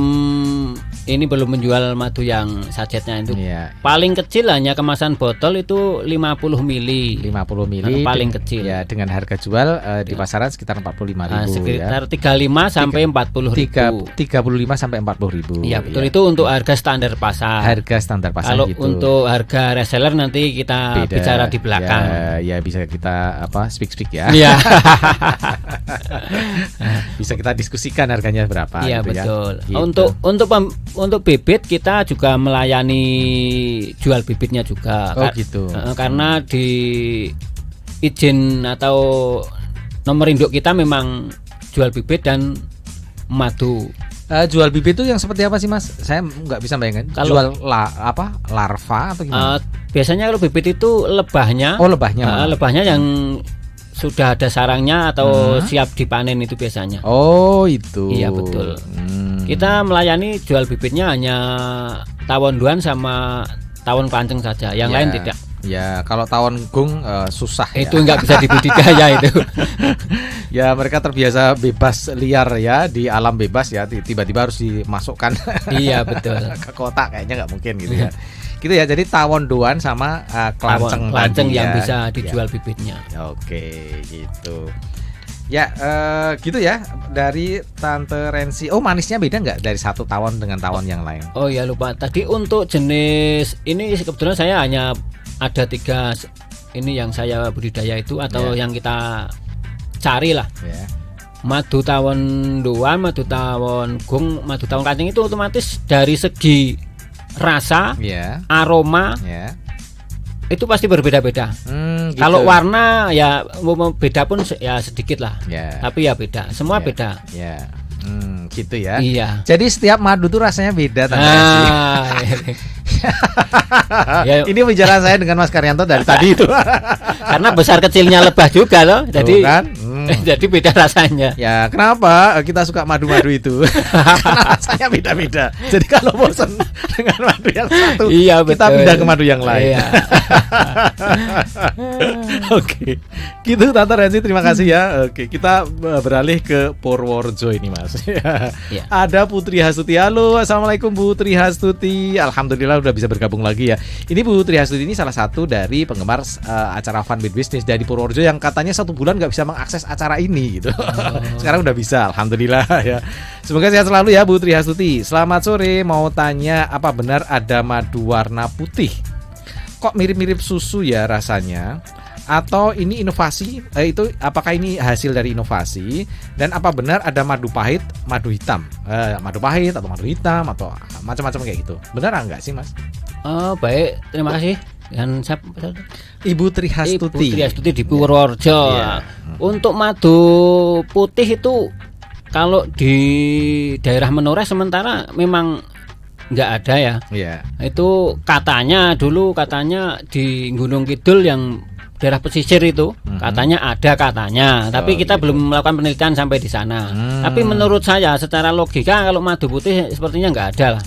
ini belum menjual madu yang sajetnya itu. Iya. Paling kecil hanya kemasan botol itu 50 mili. 50 mili. Paling kecil. Ya, dengan harga jual di pasaran sekitar 45.000 sekitar 35 sampai 40.000. 35 sampai 40.000. Iya, betul. Itu untuk harga standar pasar. Harga standar pasar. Kalau gitu. untuk harga reseller nanti kita bicara di belakang. Ya bisa kita speak ya. Iya. Bisa kita diskusikan harganya berapa. Iya, gitu betul. Ya. Gitu. Untuk bibit kita juga melayani jual bibitnya juga. Gitu. Karena di izin atau nomor induk kita memang jual bibit dan madu. Jual bibit itu yang seperti apa sih Mas? Saya nggak bisa bayangkan. Jual larva atau gimana? Biasanya kalau bibit itu lebahnya. Oh, lebahnya. Lebahnya yang sudah ada sarangnya atau siap dipanen itu biasanya. Oh, itu. Iya, betul. Kita melayani jual bibitnya hanya tawon duan sama tawon klanceng saja. Yang lain tidak. Ya, kalau tawon gung susah ya. Itu nggak bisa dibudidaya itu. Ya, mereka terbiasa bebas liar ya, di alam bebas ya. Tiba-tiba harus dimasukkan. Iya, betul. Ke kota kayaknya nggak mungkin gitu ya. Gitu ya. Jadi tawon duan sama klanceng yang ya. bisa dijual bibitnya. Oke, gitu. Ya, gitu ya. Dari Tante Rensi. Oh, manisnya beda nggak dari satu tawon dengan tawon yang lain? Oh ya, lupa. Tadi untuk jenis ini kebetulan saya hanya ada 3 ini yang saya budidaya itu atau yang kita cari lah. Madu tawon duan, madu tawon gung, madu tawon kancing itu otomatis dari segi rasa, aroma, itu pasti berbeda-beda. Gitu. Kalau warna ya beda pun ya sedikit lah. Tapi ya beda, semua beda. Gitu ya. Iya. Jadi setiap madu tuh rasanya beda. Ini pembicaraan saya dengan Mas Karyanto dari tadi itu. Karena besar kecilnya lebah juga loh. Jadi jadi beda rasanya. Ya, kenapa kita suka madu-madu itu? Karena rasanya beda-beda. Jadi kalau bosan dengan madu yang satu, kita pindah ke madu yang lain. Oke. Gitu Tante Rensi, terima kasih ya. Oke, kita beralih ke Purworejo ini Mas. Ada Putri Hastuti. Halo, assalamualaikum Putri Hastuti. Alhamdulillah udah bisa bergabung lagi ya. Ini Putri Hastuti ini salah satu dari penggemar acara Fun with Business dari Purworejo yang katanya 1 bulan nggak bisa mengakses acara ini gitu. Sekarang udah bisa, alhamdulillah ya. Semoga sehat selalu ya Putri Hastuti. Selamat sore, mau tanya apa benar ada madu warna putih? Kok mirip-mirip susu ya rasanya? Atau ini inovasi? Itu apakah ini hasil dari inovasi? Dan apa benar ada madu pahit, madu hitam? Madu pahit atau madu hitam atau macam-macam kayak gitu. Benar enggak sih Mas? Oh, baik, terima kasih. Dan Ibu Tri Hastuti. Ibu Tri Hastuti di Purworejo. Untuk madu putih itu kalau di daerah Menoreh sementara memang nggak ada ya. Itu katanya di Gunung Kidul yang daerah pesisir itu katanya ada tapi kita belum melakukan penelitian sampai di sana. Tapi menurut saya secara logika kalau madu putih sepertinya nggak ada lah.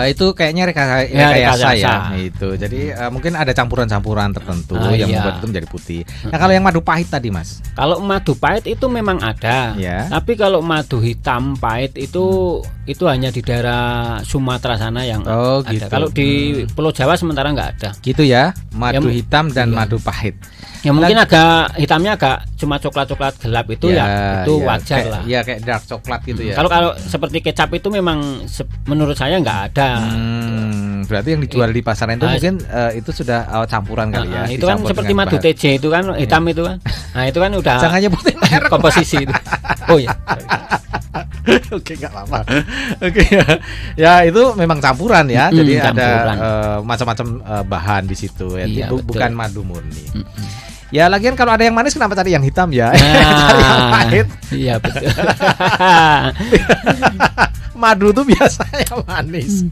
Itu kayaknya rekayasa ya itu. Jadi mungkin ada campuran-campuran tertentu yang membuat itu menjadi putih. Nah, kalau yang madu pahit tadi Mas? Kalau madu pahit itu memang ada. Tapi kalau madu hitam pahit itu hanya di daerah Sumatera sana yang ada. Gitu. Kalau di Pulau Jawa sementara nggak ada. Gitu ya, madu hitam dan madu pahit. Ya mungkin agak hitamnya agak cuma coklat-coklat gelap itu itu wajar lah. Iya kayak dark coklat gitu ya. Kalau seperti kecap itu memang menurut saya nggak ada. Berarti yang dijual di pasaran itu mungkin itu sudah campuran kali ya. Itu kan seperti madu TJ itu kan hitam itu kan. Nah itu kan udah jangan nyebutin merek komposisi itu. Oh ya. Oke, nggak apa-apa. Oke ya itu memang campuran ya. Jadi ada macam-macam bahan di situ ya. Bukan madu murni. Ya lagian kalau ada yang manis kenapa cari yang hitam ya? Cari yang pahit. Iya betul. Madu tuh biasanya manis.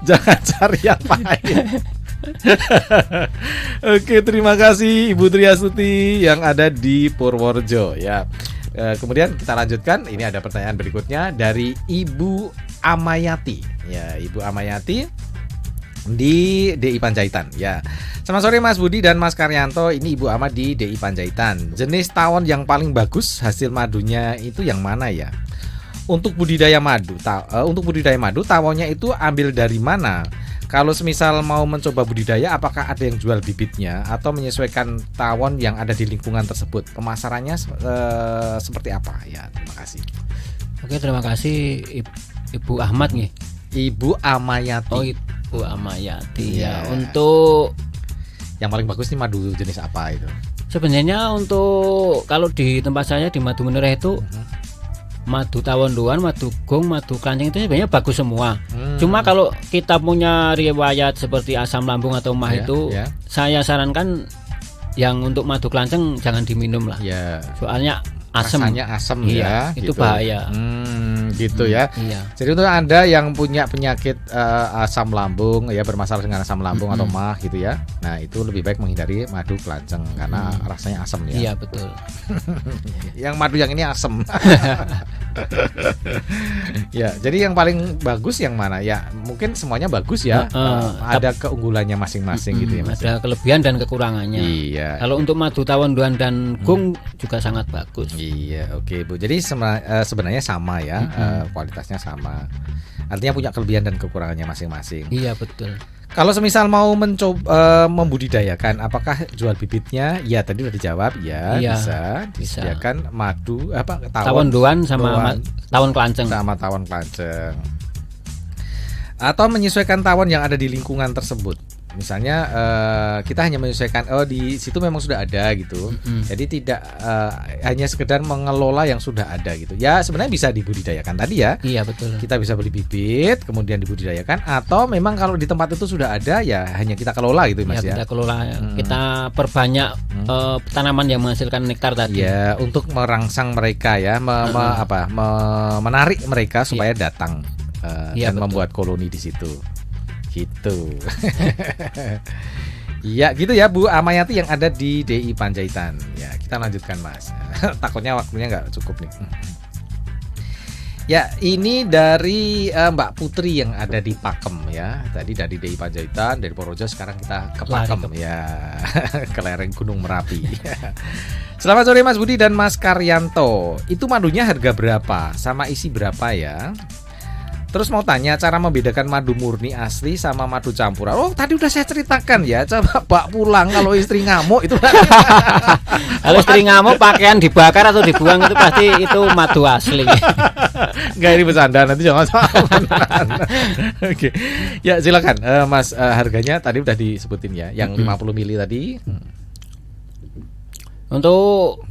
Jangan cari yang pahit. Oke, terima kasih Ibu Tri Hastuti yang ada di Purworejo ya. Kemudian kita lanjutkan. Ini ada pertanyaan berikutnya dari Ibu Amayati. Ya, Ibu Amayati di DI Panjaitan ya. Selamat sore Mas Budi dan Mas Karyanto. Ini Ibu Ama di DI Panjaitan. Jenis tawon yang paling bagus hasil madunya itu yang mana ya? Untuk budidaya madu, tawonnya itu ambil dari mana? Kalau semisal mau mencoba budidaya, apakah ada yang jual bibitnya atau menyesuaikan tawon yang ada di lingkungan tersebut? Pemasarannya seperti apa? Ya, terima kasih. Oke, terima kasih Ibu Ahmad nih. Ibu Amayati. Oh, Ibu Amayati ya. Untuk yang paling bagus nih madu jenis apa itu? Sebenarnya untuk kalau di tempat saya di Madu Menireh itu madu tawon doan, madu gong, madu kancing itu sebenarnya bagus semua. Cuma kalau kita punya riwayat seperti asam lambung atau mah itu, saya sarankan yang untuk madu kelanceng jangan diminum lah. Soalnya rasanya asam ya, itu gitu. Bahaya. Gitu ya. Jadi untuk Anda yang punya penyakit asam lambung ya, bermasalah dengan asam lambung atau mah gitu ya. Nah, itu lebih baik menghindari madu kelanceng karena rasanya asam ya. Iya, betul. Yang madu yang ini asam. Ya, jadi yang paling bagus yang mana? Ya, mungkin semuanya bagus ya. Ada keunggulannya masing-masing gitu ya, Mas. Ada kelebihan dan kekurangannya. Iya. Kalau untuk madu tawon doan dan gong juga sangat bagus. Iya, oke Bu. Jadi sebenarnya sama ya, kualitasnya sama. Artinya punya kelebihan dan kekurangannya masing-masing. Iya, betul. Kalau semisal mau mencoba membudidayakan, apakah jual bibitnya? Ya, tadi udah dijawab ya, bisa disediakan madu tawon doan sama tawon kelanceng. Atau menyesuaikan tawon yang ada di lingkungan tersebut. Misalnya kita hanya menyesuaikan di situ memang sudah ada gitu. Jadi tidak hanya sekedar mengelola yang sudah ada gitu. Ya, sebenarnya bisa dibudidayakan tadi ya. Iya, betul. Kita bisa beli bibit kemudian dibudidayakan, atau memang kalau di tempat itu sudah ada ya hanya kita kelola gitu Mas ya. Kita kelola, kita perbanyak tanaman yang menghasilkan nektar tadi. Ya, untuk merangsang mereka ya, menarik mereka supaya datang dan betul. Membuat koloni di situ. Gitu. Iya, gitu ya Bu Amayati yang ada di DI Panjaitan. Ya, kita lanjutkan Mas. Takutnya waktunya nggak cukup nih. Ya, ini dari Mbak Putri yang ada di Pakem ya. Tadi dari DI Panjaitan, dari Purworejo, sekarang kita ke Pakem ya. Ke lereng Gunung Merapi. Selamat sore Mas Budi dan Mas Karyanto. Itu madunya harga berapa? Sama isi berapa ya? Terus mau tanya cara membedakan madu murni asli sama madu campuran. Oh, tadi udah saya ceritakan ya. Coba Pak pulang kalau istri ngamuk itu. Kalau istri ngamuk pakaian dibakar atau dibuang itu pasti itu madu asli. Enggak, ini bercanda, nanti jangan salah. Oke. Ya, silakan Mas, harganya tadi udah disebutin ya. Yang 50 mili tadi. Untuk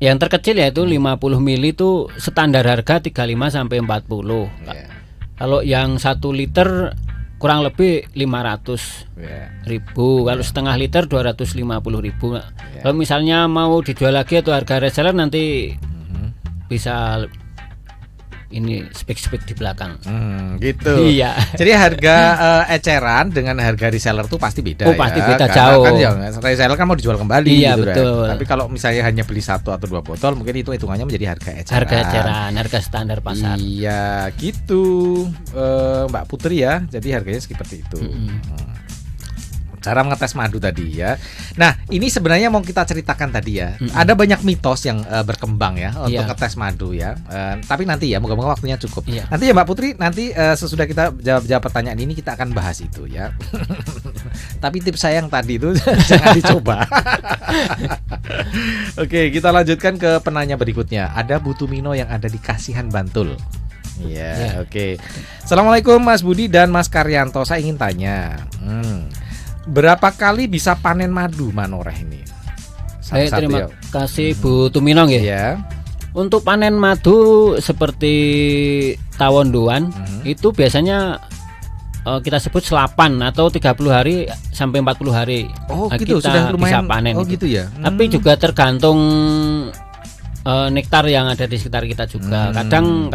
yang terkecil yaitu 50 mili itu standar harga 35 sampai 40. Kalau yang 1 liter kurang lebih 500 ribu. Kalau setengah liter 250 ribu. Kalau misalnya mau dijual lagi atau harga reseller nanti bisa ini spek-spek di belakang. Gitu. Iya. Jadi harga eceran dengan harga reseller tuh pasti beda. Pasti ya. beda Karena jauh. Kan ya, reseller kan mau dijual kembali. Iya, gitu betul. Tapi kalau misalnya hanya beli 1 atau 2 botol, mungkin itu hitungannya menjadi harga eceran. Harga eceran, harga standar pasar. Iya, gitu Mbak Putri ya. Jadi harganya seperti itu. Cara mengetes madu tadi ya. Nah, ini sebenarnya mau kita ceritakan tadi ya. Ada banyak mitos yang berkembang ya untuk ngetes madu ya. Tapi nanti ya, moga-moga waktunya cukup. Nanti ya Mbak Putri, nanti sesudah kita jawab pertanyaan ini kita akan bahas itu ya. Tapi tips saya yang tadi itu jangan dicoba. Oke, kita lanjutkan ke penanya berikutnya. Ada Bu Tumino yang ada di Kasihan, Bantul. Iya, oke. Assalamualaikum Mas Budi dan Mas Karyanto. Saya ingin tanya. Berapa kali bisa panen madu Manoreh ini? Terima kasih Bu Tumino ya. Untuk panen madu seperti tawon doan itu biasanya kita sebut selapan atau 30 hari sampai 40 hari. Gitu, kita sudah lumayan bisa panen. Gitu ya. Tapi juga tergantung nektar yang ada di sekitar kita juga. Kadang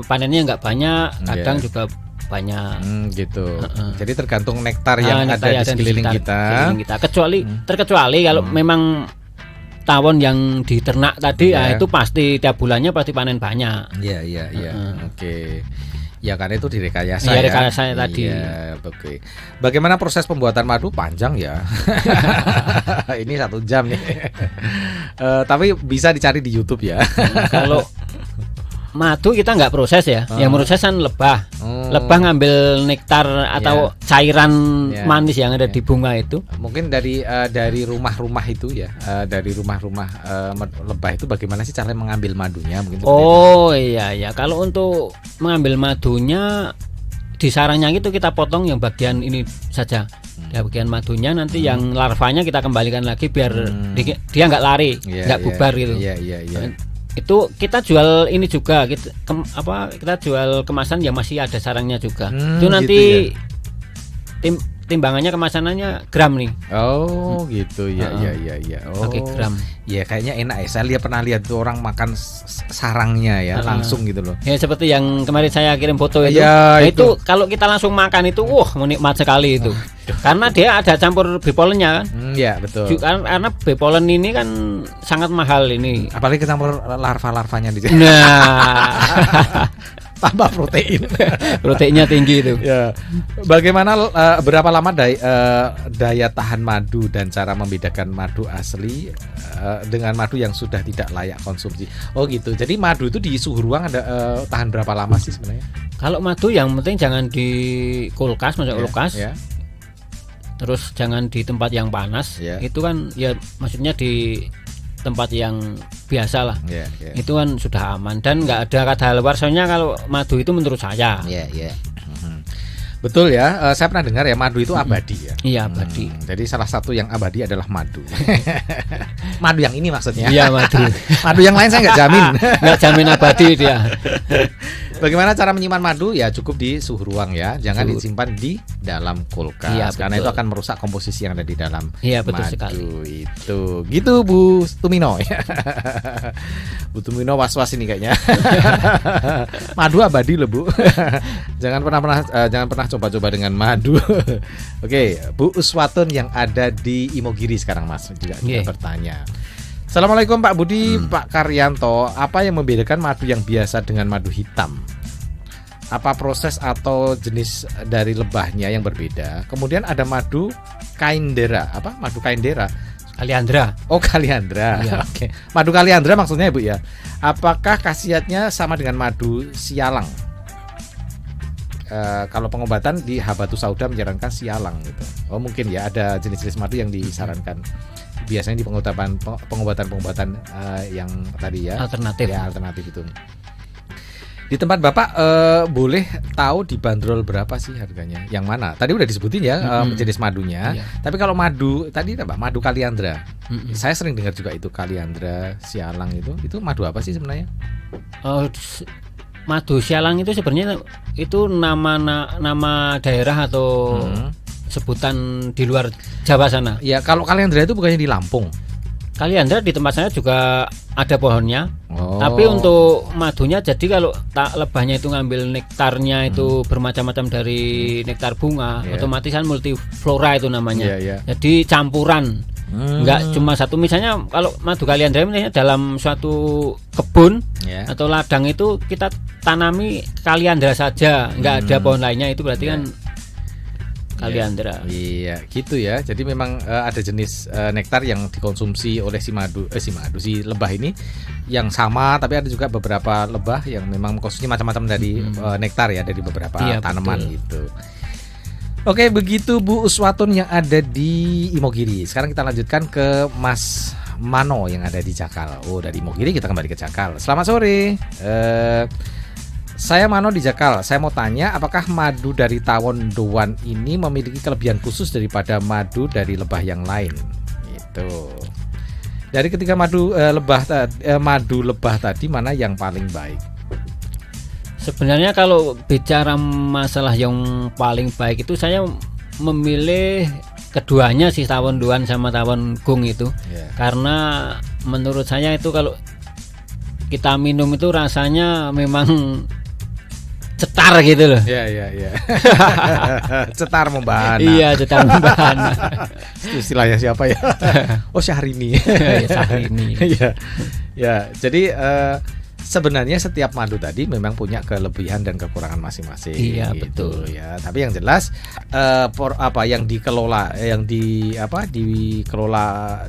panennya nggak banyak, kadang juga banyak. Gitu. Jadi tergantung nektar yang ada di sekeliling kita. Terkecuali kalau memang tawon yang diternak tadi itu pasti tiap bulannya pasti panen banyak. Iya. Oke. Ya karena itu direkayasa ya. Rekayasa tadi. Iya, oke. Bagaimana proses pembuatan madu? Panjang ya. Ini 1 jam nih. Tapi bisa dicari di YouTube ya. madu kita nggak proses ya. Yang proses kan lebah. Lebah ngambil nektar atau cairan manis yang ada di bunga itu. Mungkin dari rumah-rumah itu ya, dari rumah-rumah lebah itu bagaimana sih cara mengambil madunya? Mungkin iya. Kalau untuk mengambil madunya di sarangnya itu kita potong yang bagian ini saja. Ya, bagian madunya nanti yang larvanya kita kembalikan lagi biar dia nggak lari, nggak bubar gitu. Iya. Itu kita jual ini juga kita jual kemasan yang masih ada sarangnya juga. Itu nanti gitu ya? Timbangannya kemasanannya gram nih. Oh gitu ya. Oke, gram. Ya kayaknya enak ya. Saya pernah lihat tuh orang makan sarangnya ya langsung gitu loh. Ya seperti yang kemarin saya kirim foto itu. Itu kalau kita langsung makan itu nikmat sekali itu. Karena dia ada campur bee pollennya kan. Iya betul. Karena bee pollen ini kan sangat mahal ini. Apalagi campur larva-larvanya di sini. Nah. Tambah protein. Proteinnya tinggi itu. Ya. Bagaimana berapa lama daya tahan madu dan cara membedakan madu asli dengan madu yang sudah tidak layak konsumsi? Oh gitu. Jadi madu itu di suhu ruang ada tahan berapa lama sih sebenarnya? Kalau madu yang penting jangan di kulkas, kulkas. Ya. Terus jangan di tempat yang panas. Itu kan ya maksudnya di tempat yang biasa lah. Itu kan sudah aman dan nggak ada kadaluarsanya kalau madu itu menurut saya. Betul ya, saya pernah dengar ya madu itu abadi ya. Iya abadi. Jadi salah satu yang abadi adalah madu. Madu yang ini maksudnya. Iya madu. Madu yang lain saya nggak jamin. Nggak jamin abadi dia. Bagaimana cara menyimpan madu? Ya cukup di suhu ruang ya, jangan disimpan di dalam kulkas. Iya, karena itu akan merusak komposisi yang ada di dalam betul madu sekali. Itu. Gitu Bu Tumino. Bu Tumino was-was ini kayaknya. Madu abadi loh Bu. Jangan pernah coba-coba dengan madu. Oke, Bu Uswatun yang ada di Imogiri sekarang Mas juga bertanya. Assalamualaikum Pak Budi, Pak Karyanto. Apa yang membedakan madu yang biasa dengan madu hitam? Apa proses atau jenis dari lebahnya yang berbeda? Kemudian ada madu kaindera. Apa? Madu kaindera? Kaliandra. Oh Kaliandra. Ya. Oke. Madu Kaliandra maksudnya ya Bu ya. Apakah khasiatnya sama dengan madu sialang? Kalau pengobatan di Habatus Sauda menyarankan sialang gitu. Oh mungkin ya ada jenis-jenis madu yang disarankan. Biasanya di pengobatan yang tadi ya alternatif. Ya alternatif itu. Di tempat Bapak boleh tahu dibanderol berapa sih harganya? Yang mana? Tadi udah disebutin ya jenis madunya. Tapi kalau madu tadi apa? Madu Kaliandra. Saya sering dengar juga itu Kaliandra, sialang itu madu apa sih sebenarnya? Madu sialang itu sebenarnya itu nama daerah atau sebutan di luar Jawa sana. Ya kalau Kaliandra itu bukannya di Lampung. Kaliandra di tempat saya juga ada pohonnya. Tapi untuk madunya jadi kalau lebahnya itu ngambil nektarnya itu bermacam-macam dari nektar bunga, otomatis kan multiflora itu namanya. Jadi campuran. Enggak cuma satu, misalnya kalau madu Kaliandra misalnya dalam suatu kebun atau ladang itu kita tanami Kaliandra saja, enggak ada pohon lainnya, itu berarti kan Kaliandra. Iya, gitu ya. Jadi memang ada jenis nektar yang dikonsumsi oleh si lebah ini yang sama, tapi ada juga beberapa lebah yang memang mengkonsumsi macam-macam dari nektar ya dari beberapa tanaman gitu. Oke, begitu Bu Uswatun yang ada di Imogiri. Sekarang kita lanjutkan ke Mas Mano yang ada di Jakal. Oh, dari Imogiri kita kembali ke Jakal. Selamat sore. Saya Mano di Jakal. Saya mau tanya, apakah madu dari tawon doan ini memiliki kelebihan khusus daripada madu dari lebah yang lain? Itu. Dari ketiga madu lebah tadi mana yang paling baik? Sebenarnya kalau bicara masalah yang paling baik itu saya memilih keduanya sih, tawon doan sama tawon gung itu. Karena menurut saya itu kalau kita minum itu rasanya memang cetar gitu loh. Iya. Cetar membahana. Iya, cetar membahana. Istilahnya siapa ya? Oh, Syahrini. Syahrini. Ya. Jadi sebenarnya setiap madu tadi memang punya kelebihan dan kekurangan masing-masing. Iya, gitu, betul ya. Tapi yang jelas yang dikelola,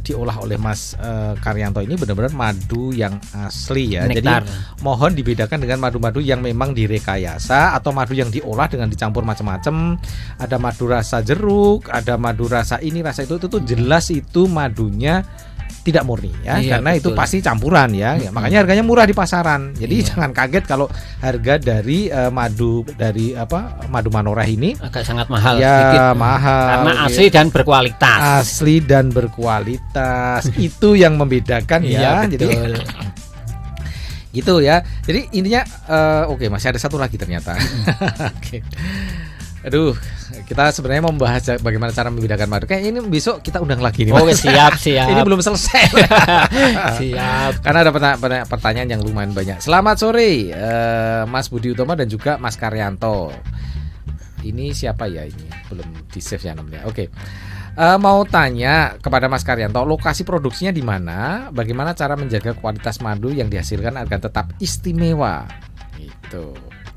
diolah oleh Mas Karyanto ini benar-benar madu yang asli ya. Nektar. Jadi mohon dibedakan dengan madu-madu yang memang direkayasa atau madu yang diolah dengan dicampur macam-macam. Ada madu rasa jeruk, ada madu rasa ini, rasa itu tuh jelas itu madunya tidak murni ya, karena betul. Itu pasti campuran ya. Makanya harganya murah di pasaran. Jadi jangan kaget kalau harga dari madu Manoreh ini agak sangat mahal ya, sedikit. Mahal karena asli dan berkualitas. Asli dan berkualitas. Itu yang membedakan ya. Jadi gitu ya. Jadi intinya oke, masih ada satu lagi ternyata. Oke. Aduh, kita sebenarnya mau membahas bagaimana cara membedakan madu. Kayak ini besok kita undang lagi nih. Oh, siap. Ini belum selesai. Siap. Karena ada pertanyaan yang lumayan banyak. Selamat sore, Mas Budi Utomo dan juga Mas Karyanto. Ini siapa ya ini? Belum di save ya namanya. Oke. Mau tanya kepada Mas Karyanto, lokasi produksinya di mana? Bagaimana cara menjaga kualitas madu yang dihasilkan agar tetap istimewa? Itu.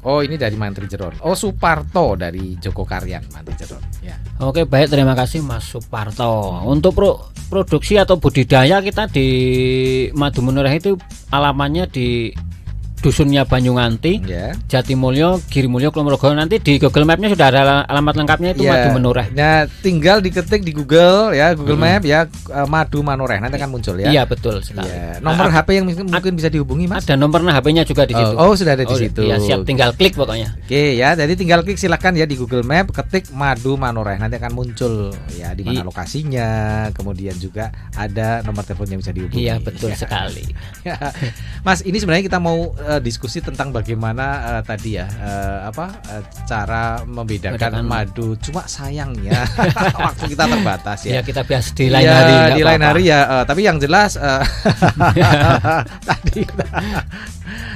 Oh, ini dari Mantri Jeron. Oh, Suparto dari Joko Karyan, Mantri Jeron. Ya. Oke, baik, terima kasih Mas Suparto. Untuk produksi atau budidaya kita di Madu Manoreh itu alamannya di dusunnya Banyunganti, Jatimulyo, Girimulyo, Kulonprogo. Nanti di Google Map-nya sudah ada alamat lengkapnya itu Madu Manoreh. Nah, tinggal diketik di Google ya, Google Map ya, Madu Manoreh nanti akan muncul ya. Iya, betul sekali. Ya. Nomor HP yang mungkin bisa dihubungi, Mas? Ada nomor HP-nya juga di situ. Oh, sudah ada di situ. Iya, siap, tinggal klik pokoknya. Oke ya, jadi tinggal klik silakan ya di Google Map, ketik Madu Manoreh, nanti akan muncul ya di mana lokasinya, kemudian juga ada nomor telepon yang bisa dihubungi. Iya, betul sekali. Mas, ini sebenarnya kita mau diskusi tentang bagaimana cara membedakan madu. Cuma sayangnya waktu kita terbatas ya. Ya, kita bahas di lain hari. Di lain hari ya. Tapi yang jelas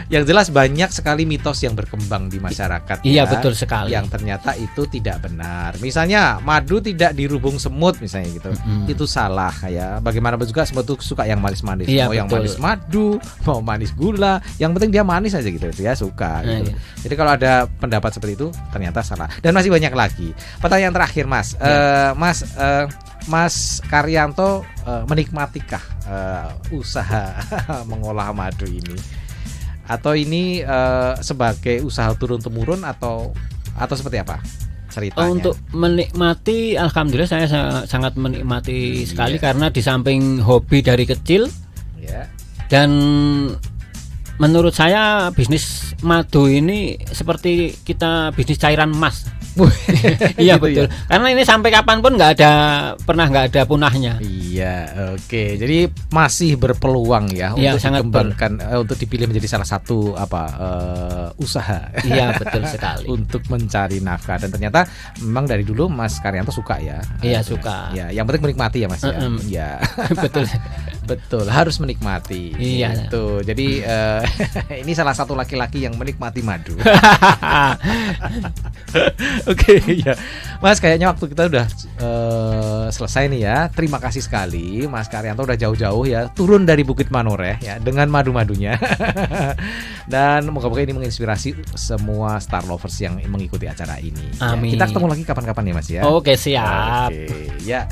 yang jelas banyak sekali mitos yang berkembang di masyarakat. Iya, betul sekali. Yang ternyata itu tidak benar. Misalnya madu tidak dirubung semut misalnya gitu. Itu salah ya. Bagaimana juga semut itu suka yang manis-manis. Iya, mau yang manis madu, mau manis gula, yang penting dia manis aja gitu ya, suka gitu. Jadi kalau ada pendapat seperti itu ternyata salah. Dan masih banyak lagi. Pertanyaan terakhir, Mas. Mas Karyanto menikmatikah usaha mengolah madu ini? Atau ini sebagai usaha turun-temurun atau seperti apa ceritanya? Untuk menikmati, alhamdulillah saya sangat menikmati sekali karena di samping hobi dari kecil dan menurut saya bisnis madu ini seperti kita bisnis cairan emas. Iya betul. Ya? Karena ini sampai kapanpun nggak ada punahnya. Iya, oke. Jadi masih berpeluang ya untuk sangat dikembangkan, untuk dipilih menjadi salah satu usaha. Iya betul sekali. Untuk mencari nafkah, dan ternyata memang dari dulu Mas Karyanto suka ya. Iya suka. Ya, yang penting menikmati ya Mas ya. Iya. Betul. Betul, harus menikmati. Iya. Gitu. Jadi ini salah satu laki-laki yang menikmati madu. Oke, ya. Mas, kayaknya waktu kita udah selesai nih ya. Terima kasih sekali Mas Karyanto udah jauh-jauh ya turun dari Bukit Manoreh ya dengan madu-madunya. Dan moga-moga ini menginspirasi semua Star Lovers yang mengikuti acara ini. Amin. Ya, kita ketemu lagi kapan-kapan ya Mas ya. Oke, siap. Oke, ya.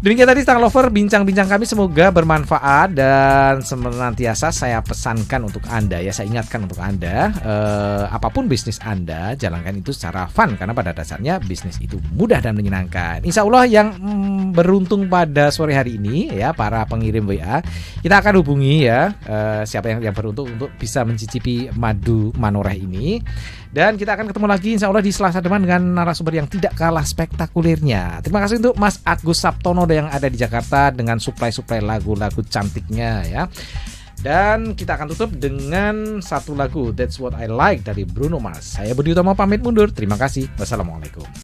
Demikian tadi Star Lover, bincang-bincang kami semoga bermanfaat dan senantiasa saya pesankan untuk Anda ya, saya ingatkan untuk Anda, apapun bisnis Anda, jalankan itu secara fun karena pada dasarnya bisnis itu mudah dan menyenangkan. Insya Allah yang beruntung pada sore hari ini ya, para pengirim WA, kita akan hubungi ya siapa yang beruntung untuk bisa mencicipi madu Manoreh ini. Dan kita akan ketemu lagi insya Allah di Selasa depan dengan narasumber yang tidak kalah spektakulernya. Terima kasih untuk Mas Agus Saptono yang ada di Jakarta dengan suplai lagu-lagu cantiknya ya. Dan kita akan tutup dengan satu lagu, That's What I Like dari Bruno Mars. Saya Budi Utomo pamit mundur. Terima kasih. Wassalamualaikum.